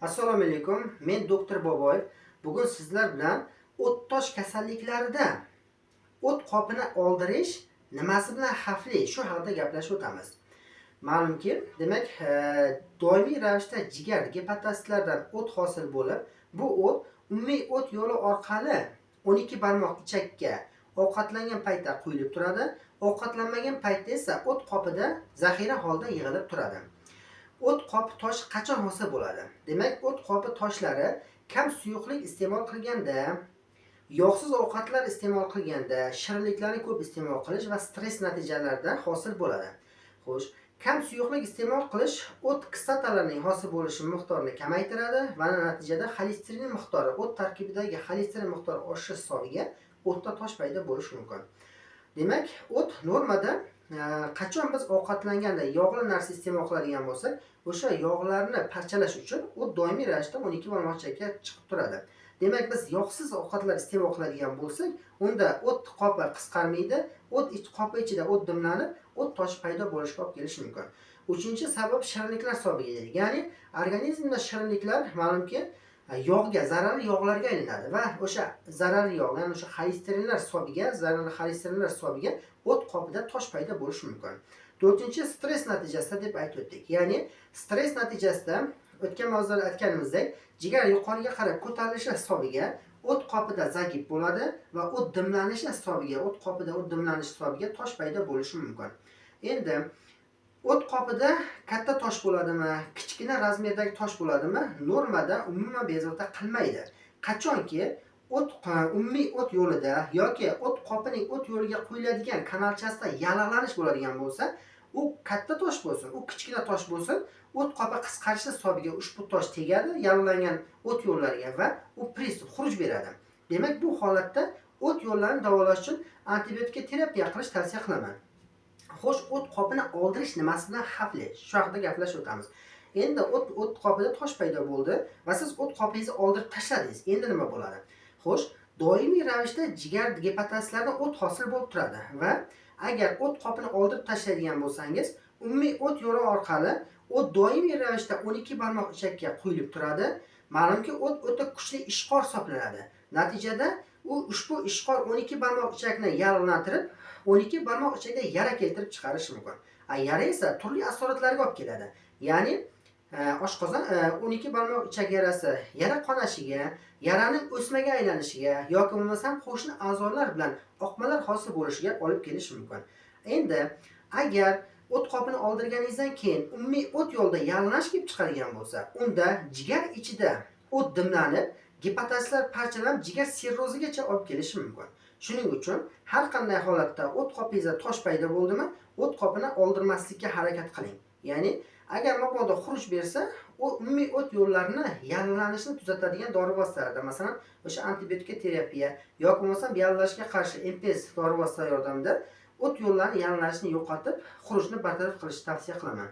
Assalomu alaykum. Men doktor Boboyev. Bugun sizlar bilan o't-tosh kasalliklarida o't qopini oldirish nimasi bilan xavfli shu haqida gaplashib o'tamiz. Ma'lumki, demak, doimiy ravishda jigar gepatasitlardan o't hosil bo'lib, bu o't umumiy o't yo'li orqali 12 barmoq ichakka ovqatlangan paytda quyilib turadi. Ovqatlanmagan paytda esa o't qopida zaxira holda yig'ilib turadi. O't qopi toshi qachon hosil bo'ladi? Demak, o't qopi toshlari kam suyuqlik iste'mol qilganda, yog'siz ovqatlar iste'mol qilganda, shirinliklarni ko'p iste'mol qilish va stress natijalarida hosil bo'ladi. Xo'sh, kam suyuqlik iste'mol qilish o't kislotalarining hosil bo'lishi miqdorini kamaytiradi va natijada xolesterin miqdori, o't tarkibidagi xolesterin miqdori oshishi hisobiga o'tda tosh paydo bo'lishi mumkin. Demak, o't normada qachon biz ovqatlanganda yog'li narsa iste'mol qiladigan bo'lsak, o'sha yog'larni parchalash uchun o't doimiy ravishda 12 barmoq ichakka chiqib turadi. Demak, biz yog'siz ovqatlar iste'mol qiladigan bo'lsak, unda o't qopi qisqarmaydi, o't qopi ichida o't dimlanib, o't toshi paydo bo'lishiga olib kelishi mumkin. Uchinchi sabab shirinliklar hisobiga deylik. Ya'ni organizmda shirinliklar ma'lumki yog'ga, zararli yog'larga aylanadi va o'sha zararli yog', ya'ni o'sha xolesterinlar hisobiga, zararli xolesterinlar hisobiga o't qopida tosh paydo bo'lishi mumkin. To'rtinchi, stress natijasida deb aytib o'tdik. Ya'ni stress natijasida o'tgan mavzuda aytganimizdek, jigar yuqoriga qarab ko'tarilishi hisobiga o't qopida zagib bo'ladi va o't dimlanishi hisobiga, o't qopida o't dimlanishi hisobiga tosh paydo bo'lishi mumkin. Endi o't qopida katta tosh bo'ladimi, kichkina razmerdagi tosh bo'ladimi? Normada umuman bezovta qilmaydi. Qachonki umumiy o't yo'lida yoki o't qopining o't yo'liga qo'yiladigan kanalchasida yallig'lanish bo'ladigan bo'lsa, u katta tosh bo'lsin, u kichkina tosh bo'lsin, o't qopi qisqarishi hisobiga ushbu tosh tegadi yallig'langan o't yo'llariga va u pриступ, xuruj beradi. Demak, bu holatda o't yo'llarini davolash uchun antibiotik terapiya qilish tavsiya qilaman. Xo'sh, o't qopini oldirish nimasi bilan xavfli? Shu haqida gaplashib o'tamiz. Endi o't qopida tosh paydo bo'ldi va siz o't qopingizni oldirib tashladingiz. Endi nima bo'ladi? Xo'sh, doimiy ravishda jigar gepatasitlarida o't hosil bo'lib turadi va agar o't qopini oldirib tashlaydigan bo'lsangiz, umumiy o't yo'li orqali o't doimiy ravishda 12 barmoq ichakka quyilib turadi. Ma'lumki, o't o'ta kuchli ishqor hisoblanadi. Natijada u ushbu ishqor 12 barmoq ichakni yallig'lantirib, 12 barmoq ichakda yara keltirib chiqarishi mumkin. Yara esa turli asoratlarga olib keladi. Ya'ni oshqozon 12 barmoq ichak yarasi yara qonashiga, yaraning o'smaga aylanishiga yoki bo'lmasam qo'shni a'zolar bilan oqmalar hosil bo'lishiga olib kelishi mumkin. Endi agar o't qopini oldirganingizdan keyin umumiy o't yo'lida yallig'lanish kelib chiqadigan bo'lsa, unda jigar ichida o't dimlanib, gepatasitlar parchalanib, jigar sirrozigacha olib kelishi mumkin. Shuning uchun har qanday holatda o't qopingizda tosh paydo bo'ldimi, o't qopini oldirmaslikka harakat qiling. Ya'ni agar mabodo xuruj bersa, u umumiy o't yo'llarini yallig'lanishni tuzatadigan dori vositalarda, masalan, o'sha antibiotik terapiya yoki bo'lmasa yallig'lanishga qarshi MPS dori vositalari yordamida o't yo'llarini yallig'lanishni yo'qotib, xurujni bartaraf qilishni tavsiya qilaman.